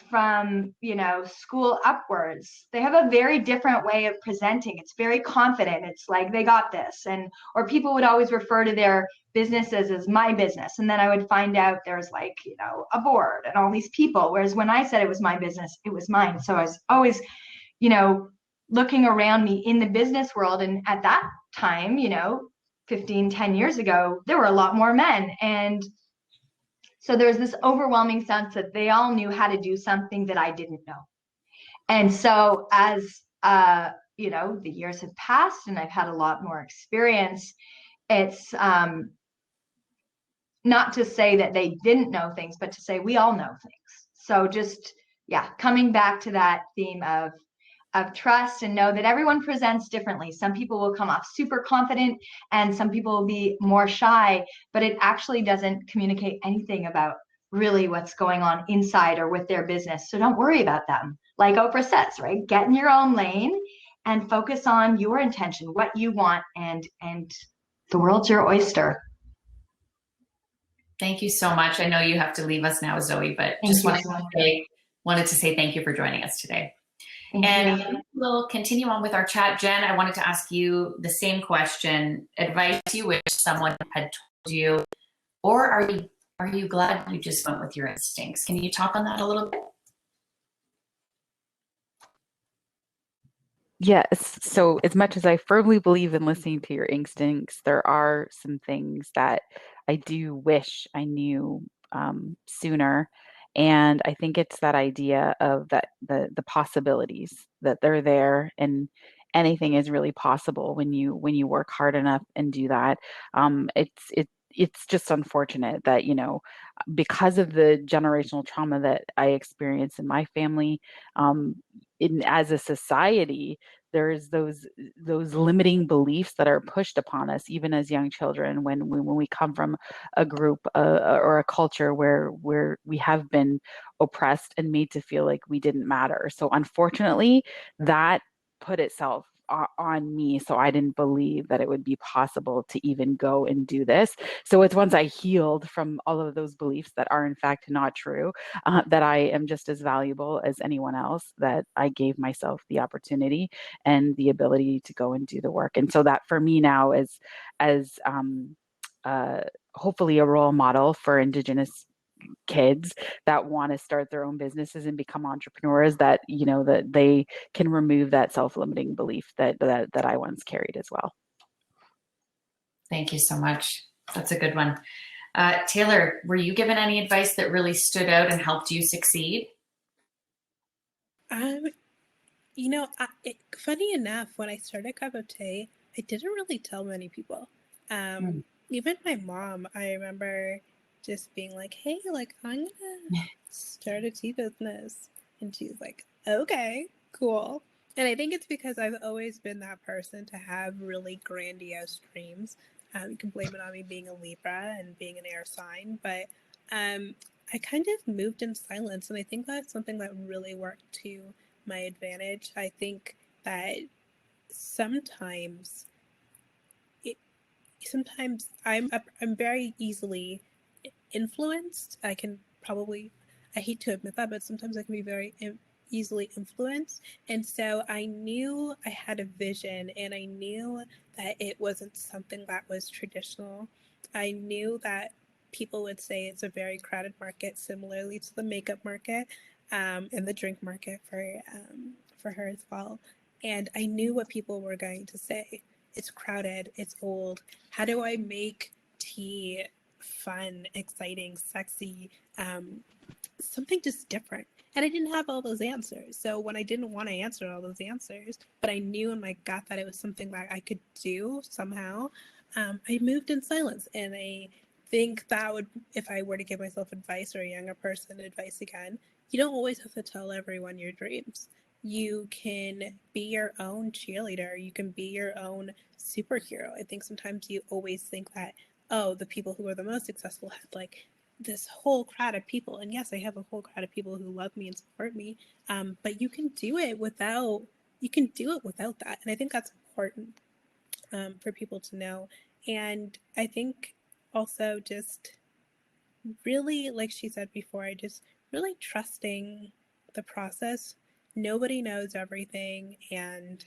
from school upwards, they have a very different way of presenting. It's very confident. It's like they got this, or people would always refer to their businesses as my business, and then I would find out there's a board and all these people. Whereas when I said it was my business, it was mine. So I was always, looking around me in the business world, and at that time, 10 years ago, there were a lot more men, and so there's this overwhelming sense that they all knew how to do something that I didn't know. And so as the years have passed and I've had a lot more experience, it's not to say that they didn't know things, but to say we all know things. So just, coming back to that theme of trust, and know that everyone presents differently. Some people will come off super confident and some people will be more shy, but it actually doesn't communicate anything about really what's going on inside or with their business. So don't worry about them. Like Oprah says, right? Get in your own lane and focus on your intention, what you want, and the world's your oyster.
Thank you so much. I know you have to leave us now, Zoey, but wanted to say thank you for joining us today. And we'll continue on with our chat. Jen, I wanted to ask you the same question. Advice you wish someone had told you, or are you glad you just went with your instincts? Can you talk on that a little bit?
Yes. So as much as I firmly believe in listening to your instincts, there are some things that I do wish I knew sooner. And I think it's that idea of that the possibilities that they're there, and anything is really possible when you work hard enough and do that. It's just unfortunate that, because of the generational trauma that I experienced in my family, as a society, there's those limiting beliefs that are pushed upon us, even as young children, when we come from a group or a culture where we have been oppressed and made to feel like we didn't matter. So unfortunately, that put itself on me. So I didn't believe that it would be possible to even go and do this. So it's once I healed from all of those beliefs that are in fact not true, that I am just as valuable as anyone else, that I gave myself the opportunity and the ability to go and do the work. And so that for me now is as hopefully a role model for Indigenous kids that want to start their own businesses and become entrepreneurs, that that they can remove that self-limiting belief that I once carried as well.
Thank you so much. That's a good one. Taylor, were you given any advice that really stood out and helped you succeed?
Funny enough, when I started Cup of Tea, I didn't really tell many people. Even my mom, I remember just being like, hey, I'm gonna start a tea business. And she's like, okay, cool. And I think it's because I've always been that person to have really grandiose dreams. You can blame it on me being a Libra and being an air sign, but I kind of moved in silence. And I think that's something that really worked to my advantage. I think that sometimes I'm very easily influenced. I hate to admit that, but sometimes I can be very easily influenced. And so I knew I had a vision, and I knew that it wasn't something that was traditional. I knew that people would say it's a very crowded market, similarly to the makeup market, and the drink market for her as well. And I knew what people were going to say. It's crowded, it's old. How do I make tea fun, exciting, sexy, something just different? And I didn't have all those answers. So when I didn't want to answer all those answers, but I knew in my gut that it was something that I could do somehow, I moved in silence. And I think that would, if I were to give myself advice, or a younger person advice again, you don't always have to tell everyone your dreams. You can be your own cheerleader. You can be your own superhero. I think sometimes you always think that, oh, the people who are the most successful have like this whole crowd of people. And yes, I have a whole crowd of people who love me and support me. But you can do it without that. And I think that's important for people to know. And I think also just really, like she said before, I just really trusting the process. Nobody knows everything, and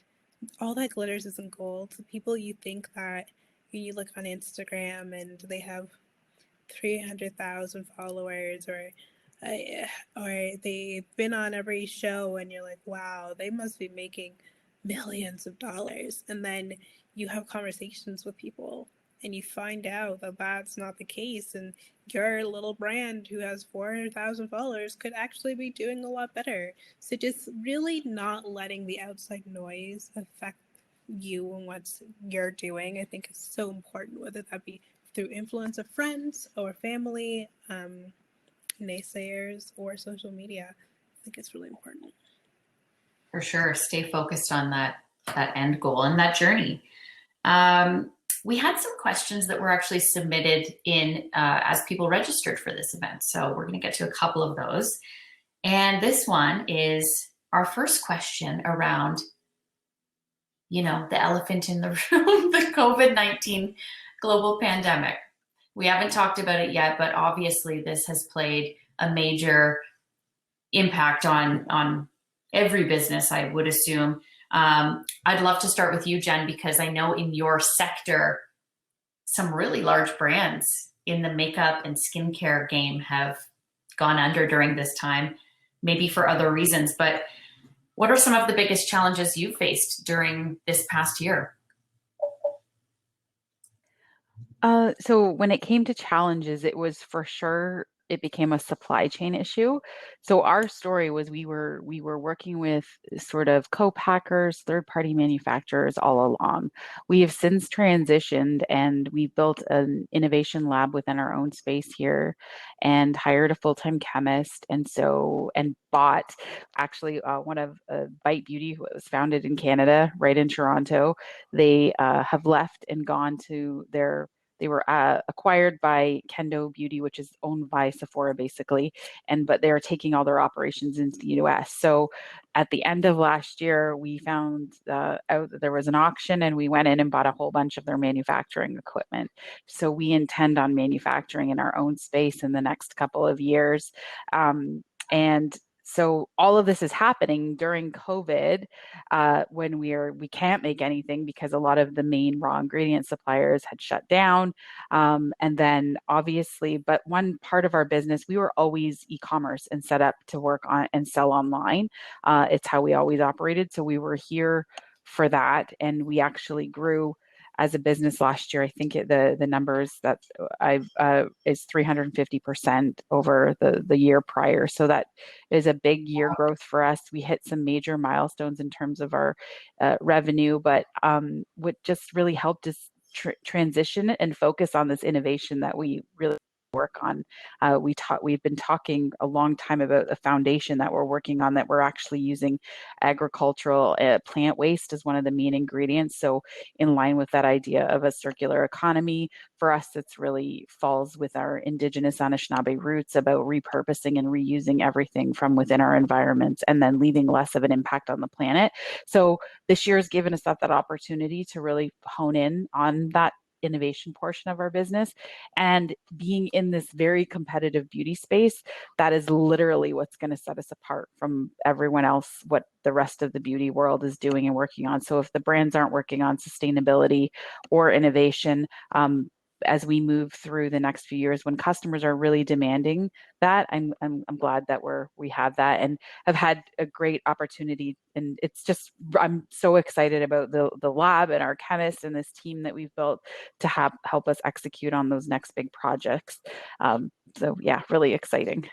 all that glitters isn't gold. The people you think that you look on Instagram and they have 300,000 followers, or they've been on every show, and you're like, wow, they must be making millions of dollars. And then you have conversations with people and you find out that that's not the case, and your little brand who has 400,000 followers could actually be doing a lot better. So just really not letting the outside noise affect you and what you're doing, I think is so important, whether that be through influence of friends or family, naysayers, or social media. I think it's really important.
For sure. Stay focused on that end goal and that journey. We had some questions that were actually submitted in as people registered for this event. So we're going to get to a couple of those. And this one is our first question around, the elephant in the room, the COVID-19 global pandemic. We haven't talked about it yet, but obviously this has played a major impact on every business, I would assume. I'd love to start with you, Jen, because I know in your sector, some really large brands in the makeup and skincare game have gone under during this time, maybe for other reasons. But what are some of the biggest challenges you faced during this past year?
So when it came to challenges, it was for sure, it became a supply chain issue. So our story was we were working with sort of co-packers, third-party manufacturers all along. We have since transitioned, and we built an innovation lab within our own space here, and hired a full-time chemist, and bought actually one of Bite Beauty, who was founded in Canada, right in Toronto. They have left and gone to they were acquired by Kendo Beauty, which is owned by Sephora, basically, but they are taking all their operations into the US. So at the end of last year, we found out that there was an auction, and we went in and bought a whole bunch of their manufacturing equipment. So we intend on manufacturing in our own space in the next couple of years. And so all of this is happening during COVID, when we can't make anything because a lot of the main raw ingredient suppliers had shut down. And then obviously, but one part of our business, we were always e-commerce and set up to work on and sell online. It's how we always operated. So we were here for that, and we actually grew as a business last year. I think the numbers that is 350% over the year prior. So that is a big year growth for us. We hit some major milestones in terms of our revenue, but what just really helped us transition and focus on this innovation that we really work on. We've been talking a long time about a foundation that we're working on, that we're actually using agricultural plant waste as one of the main ingredients. So in line with that idea of a circular economy, for us, it's really falls with our Indigenous Anishinaabe roots about repurposing and reusing everything from within our environments, and then leaving less of an impact on the planet. So this year has given us that opportunity to really hone in on that innovation portion of our business, and being in this very competitive beauty space, that is literally what's going to set us apart from everyone else, what the rest of the beauty world is doing and working on. So if the brands aren't working on sustainability or innovation, as we move through the next few years, when customers are really demanding that, I'm glad that we have that and have had a great opportunity. And it's just, I'm so excited about the lab and our chemists and this team that we've built to help us execute on those next big projects. So yeah, really exciting.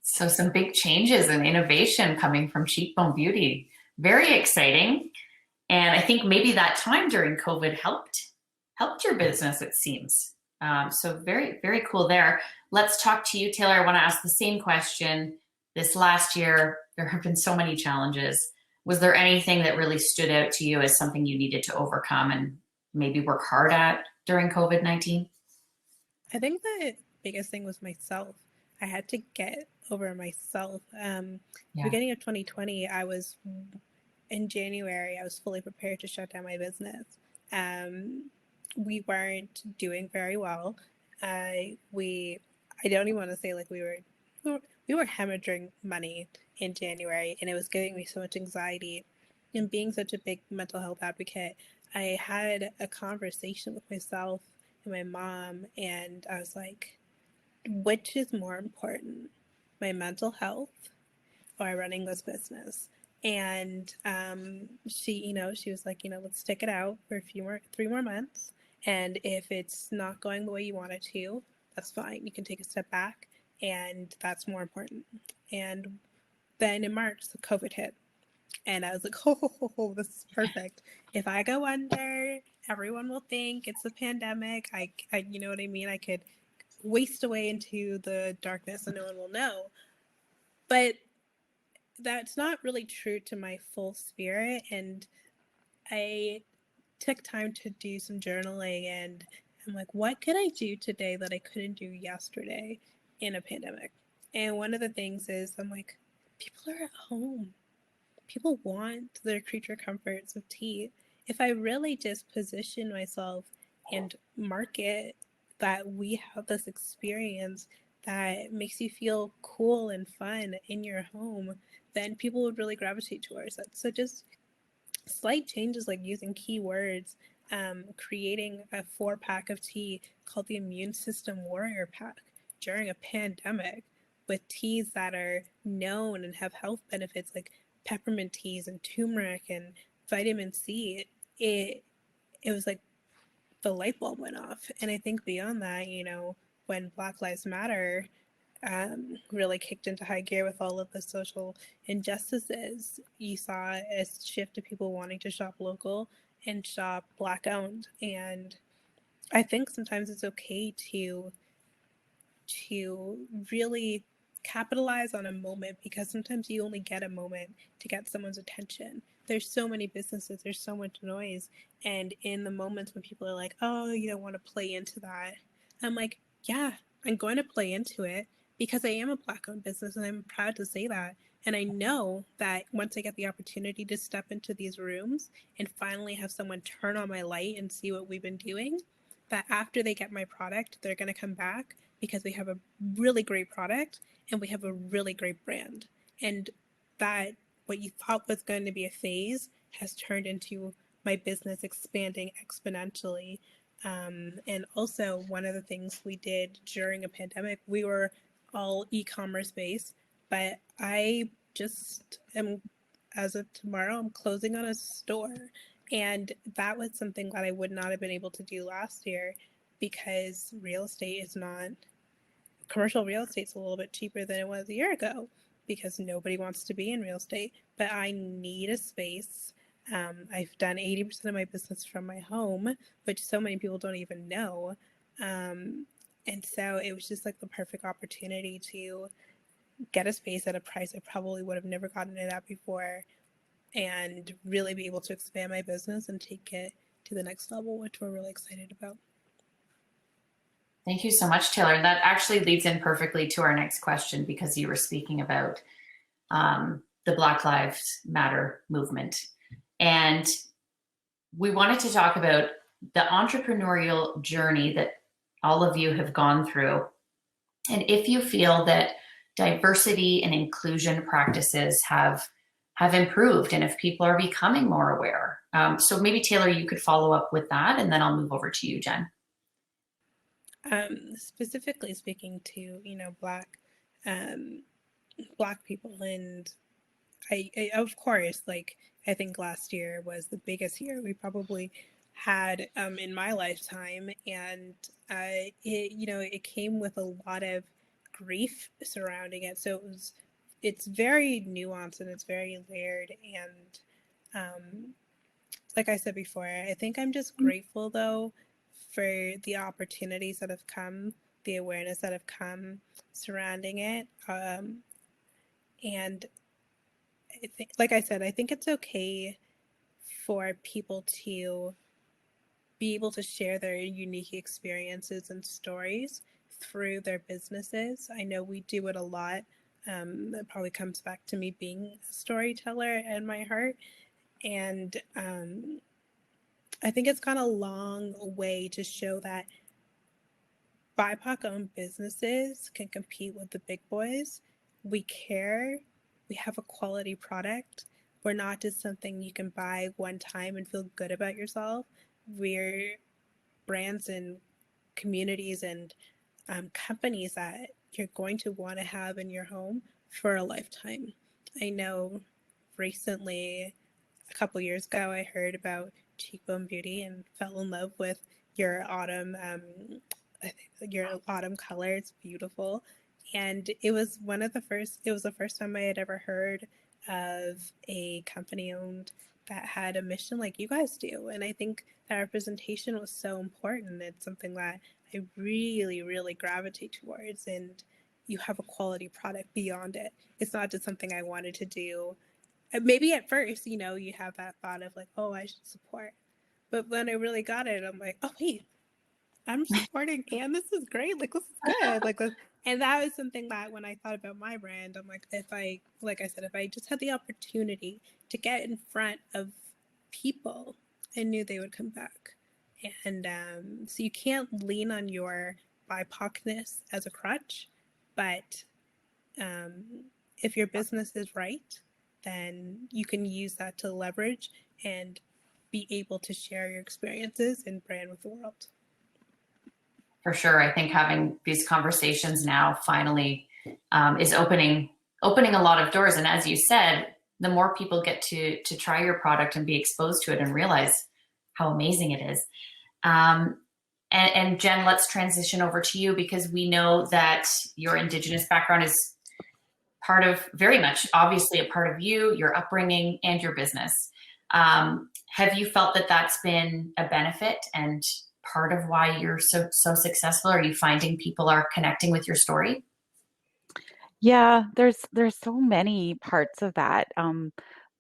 So some big changes and innovation coming from Cheekbone Beauty. Very exciting. And I think maybe that time during COVID helped your business, it seems. So very, very cool there. Let's talk to you, Taylor. I want to ask the same question. This last year, there have been so many challenges. Was there anything that really stood out to you as something you needed to overcome and maybe work hard at during COVID-19?
I think the biggest thing was myself. I had to get over myself. Beginning of 2020, in January, I was fully prepared to shut down my business. We weren't doing very well. I don't even want to say like we were hemorrhaging money in January, and it was giving me so much anxiety. And being such a big mental health advocate, I had a conversation with myself and my mom, and I was like, which is more important, my mental health or running this business? And she was like, let's stick it out for 3 more months. And if it's not going the way you want it to, that's fine. You can take a step back, and that's more important. And then in March, the COVID hit. And I was like, oh, this is perfect. If I go under, everyone will think it's a pandemic. I you know what I mean? I could waste away into the darkness and no one will know. But that's not really true to my full spirit. And I took time to do some journaling, and I'm like, what could I do today that I couldn't do yesterday in a pandemic? And one of the things is I'm like, people are at home. People want their creature comforts of tea. If I really just position myself and market that we have this experience that makes you feel cool and fun in your home, then people would really gravitate towards it. So just slight changes like using keywords, creating a 4-pack of tea called the Immune System Warrior Pack during a pandemic with teas that are known and have health benefits like peppermint teas and turmeric and vitamin C. It was like the light bulb went off. And I think beyond that, when Black Lives Matter really kicked into high gear with all of the social injustices, you saw a shift to people wanting to shop local and shop Black owned. And I think sometimes it's okay to really capitalize on a moment, because sometimes you only get a moment to get someone's attention. There's so many businesses, there's so much noise, and in the moments when people are like, oh, you don't want to play into that, I'm like, yeah, I'm going to play into it because I am a Black-owned business and I'm proud to say that. And I know that once I get the opportunity to step into these rooms and finally have someone turn on my light and see what we've been doing, that after they get my product, they're going to come back because we have a really great product and we have a really great brand. And that what you thought was going to be a phase has turned into my business expanding exponentially. And also one of the things we did during a pandemic, we were all e-commerce based, but I just am, as of tomorrow, I'm closing on a store. And that was something that I would not have been able to do last year because commercial real estate's a little bit cheaper than it was a year ago because nobody wants to be in real estate, but I need a space. I've done 80% of my business from my home, which so many people don't even know. And so it was just like the perfect opportunity to get a space at a price I probably would have never gotten it at before and really be able to expand my business and take it to the next level, which we're really excited about.
Thank you so much, Taylor. That actually leads in perfectly to our next question because you were speaking about the Black Lives Matter movement. And we wanted to talk about the entrepreneurial journey that all of you have gone through. And if you feel that diversity and inclusion practices have improved and if people are becoming more aware. So maybe Taylor, you could follow up with that and then I'll move over to you, Jen.
Specifically speaking to, um, Black people. And I of course, like, I think last year was the biggest year we probably had in my lifetime. And it came with a lot of grief surrounding it. So it's very nuanced and it's very layered. And like I said before, I think I'm just grateful though for the opportunities that have come, the awareness that have come surrounding it. And I think, like I said, I think it's okay for people to be able to share their unique experiences and stories through their businesses. I know we do it a lot. That probably comes back to me being a storyteller in my heart. And I think it's gone a long way to show that BIPOC-owned businesses can compete with the big boys. We care. We have a quality product. We're not just something you can buy one time and feel good about yourself. We're brands and communities and companies that you're going to want to have in your home for a lifetime. I know recently, a couple years ago, I heard about Cheekbone Beauty and fell in love with your autumn color. It's beautiful. And it was the first time I had ever heard of a company owned that had a mission like you guys do. And I think that representation was so important. It's something that I really, really gravitate towards. And you have a quality product beyond it. It's not just something I wanted to do. Maybe at first, you have that thought of like, oh, I should support. But when I really got it, I'm like, oh, wait, I'm supporting and this is great. Like, this is good. And that was something that when I thought about my brand, I'm like, if I just had the opportunity to get in front of people, I knew they would come back. And so you can't lean on your BIPOC-ness as a crutch, but if your business is right, then you can use that to leverage and be able to share your experiences and brand with the world.
For sure. I think having these conversations now finally is opening a lot of doors. And as you said, the more people get to try your product and be exposed to it and realize how amazing it is. And Jen, let's transition over to you, because we know that your Indigenous background is very much, obviously, a part of you, your upbringing, and your business. Have you felt that that's been a benefit and part of why you're so successful? Are you finding people are connecting with your story?
Yeah, there's so many parts of that.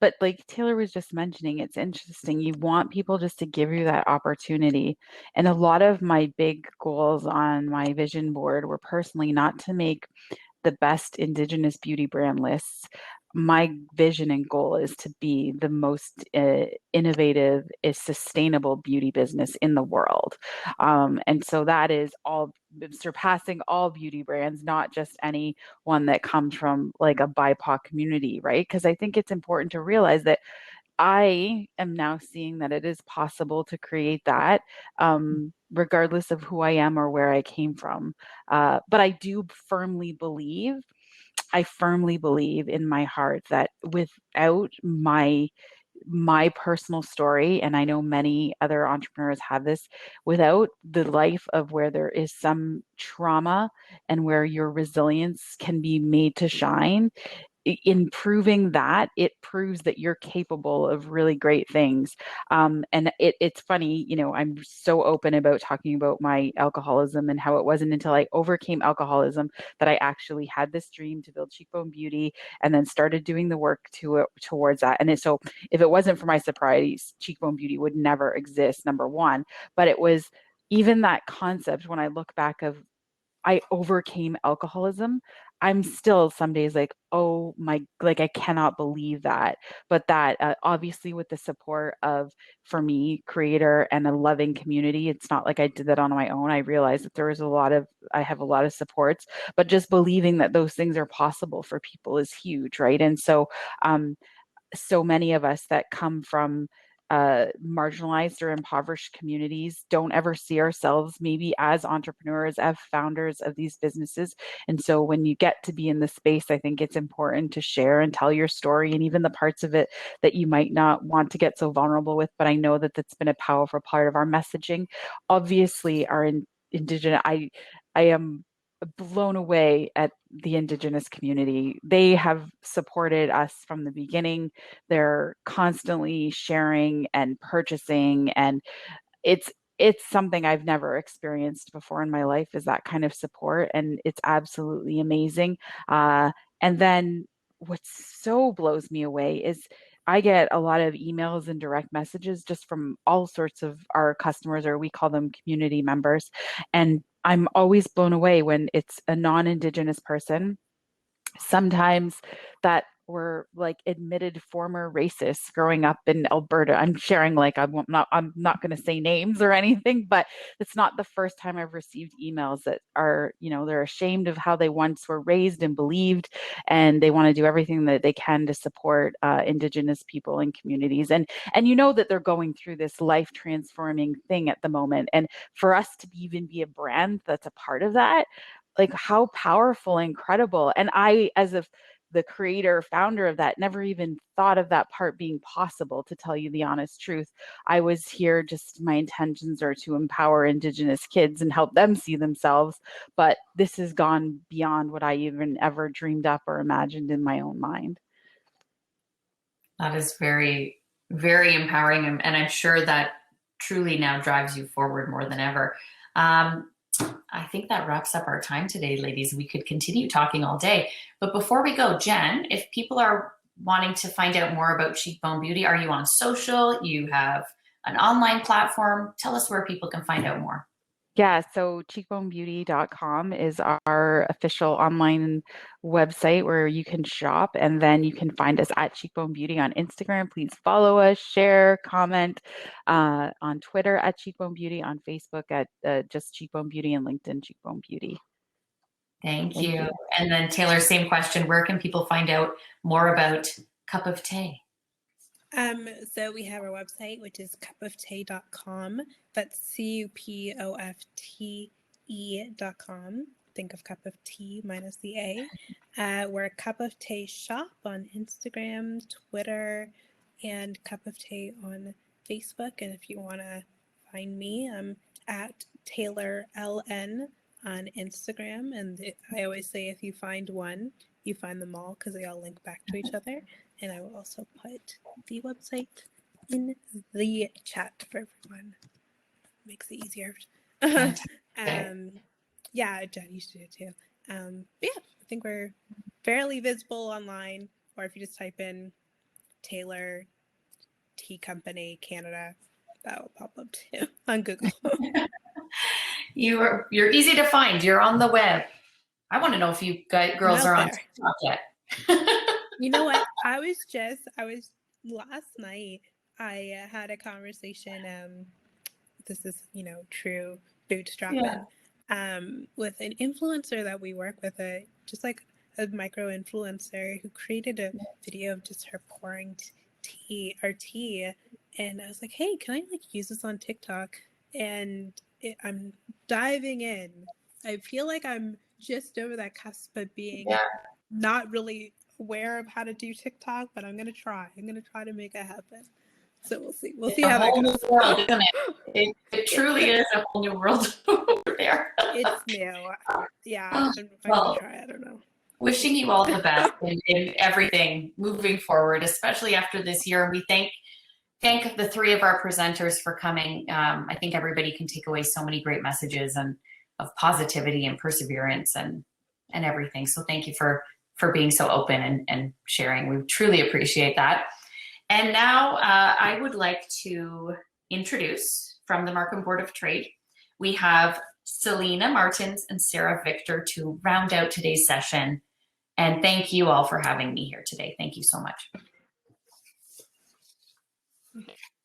But like Taylor was just mentioning, it's interesting. You want people just to give you that opportunity. And a lot of my big goals on my vision board were personally not to make the best Indigenous beauty brand lists. My vision and goal is to be the most innovative, sustainable beauty business in the world. And so that is all surpassing all beauty brands, not just any one that comes from like a BIPOC community, right? Because I think it's important to realize that I am now seeing that it is possible to create that, regardless of who I am or where I came from. But I do firmly believe in my heart that without my personal story, and I know many other entrepreneurs have this, without the life of where there is some trauma and where your resilience can be made to shine, in proving that, it proves that you're capable of really great things. And it's funny, I'm so open about talking about my alcoholism and how it wasn't until I overcame alcoholism that I actually had this dream to build Cheekbone Beauty, and then started doing the work towards that. And so if it wasn't for my sobriety, Cheekbone Beauty would never exist, number one. But it was even that concept, when I look back of I overcame alcoholism, I'm still some days like, oh my, like I cannot believe that. But that obviously with the support of, for me, creator and a loving community, it's not like I did that on my own. I realized that I have a lot of supports, but just believing that those things are possible for people is huge, right? And so, so many of us that come from marginalized or impoverished communities don't ever see ourselves maybe as entrepreneurs, as founders of these businesses. And so when you get to be in the space, I think it's important to share and tell your story, and even the parts of it that you might not want to get so vulnerable with. But I know that that's been a powerful part of our messaging. Obviously, our Indigenous, I am blown away at the Indigenous community. They have supported us from the beginning. They're constantly sharing and purchasing, and it's something I've never experienced before in my life, is that kind of support, and it's absolutely amazing. And then what so blows me away is I get a lot of emails and direct messages just from all sorts of our customers, or we call them community members. And I'm always blown away when it's a non-Indigenous person, sometimes that were like admitted former racists growing up in Alberta. I'm sharing, like, I'm not going to say names or anything, but it's not the first time I've received emails that are, they're ashamed of how they once were raised and believed, and they want to do everything that they can to support Indigenous people and communities. And that they're going through this life transforming thing at the moment. And for us to even be a brand that's a part of that, like, how powerful and incredible. And I, as the creator, founder of that, never even thought of that part being possible, to tell you the honest truth. I was here, just my intentions are to empower Indigenous kids and help them see themselves. But this has gone beyond what I even ever dreamed up or imagined in my own mind.
That is very, very empowering. And I'm sure that truly now drives you forward more than ever. I think that wraps up our time today, ladies. We could continue talking all day. But before we go, Jen, if people are wanting to find out more about Cheekbone Beauty, are you on social? You have an online platform? Tell us where people can find out more.
Yeah, so cheekbonebeauty.com is our official online website where you can shop, and then you can find us at Cheekbone Beauty on Instagram. Please follow us, share, comment, on Twitter at Cheekbone Beauty, on Facebook at just Cheekbone Beauty, and LinkedIn Cheekbone Beauty.
Thank you. And then Taylor, same question. Where can people find out more about Cup of Tea?
So we have our website, which is cupoftea.com. That's CUPOFTE.com. Think of cup of tea minus the A. We're a Cup of Tea shop on Instagram, Twitter, and Cup of Tea on Facebook. And if you want to find me, I'm at Taylor LN on Instagram. And I always say, if you find one, you find them all, because they all link back to each other. And I will also put the website in the chat for everyone. Makes it easier. Yeah, Jen, you should do it too. But yeah, I think we're fairly visible online, or if you just type in Taylor Tea Company Canada, that will pop up too on Google.
You're easy to find. You're on the web. I want to know if you girls are on TikTok yet.
You know what? I was last night, I had a conversation, this is, true bootstrapping, with an influencer that we work with, just like a micro influencer, who created a video of just her pouring tea. And I was like, hey, can I use this on TikTok? And I'm diving in. I feel like I'm just over that cusp of being not really aware of how to do TikTok, but I'm gonna try. I'm gonna try to make it happen. So we'll see. We'll see how that goes.
World, isn't it? It truly is a whole new world over there.
It's new. Yeah, I'm gonna try. I don't know.
Wishing you all the best in everything moving forward, especially after this year. We thank the three of our presenters for coming. I think everybody can take away so many great messages and of positivity and perseverance and everything. So thank you for being so open and sharing. We truly appreciate that. And now I would like to introduce, from the Markham Board of Trade, we have Selena Martins and Sarah Victor to round out today's session. And thank you all for having me here today. Thank you so much.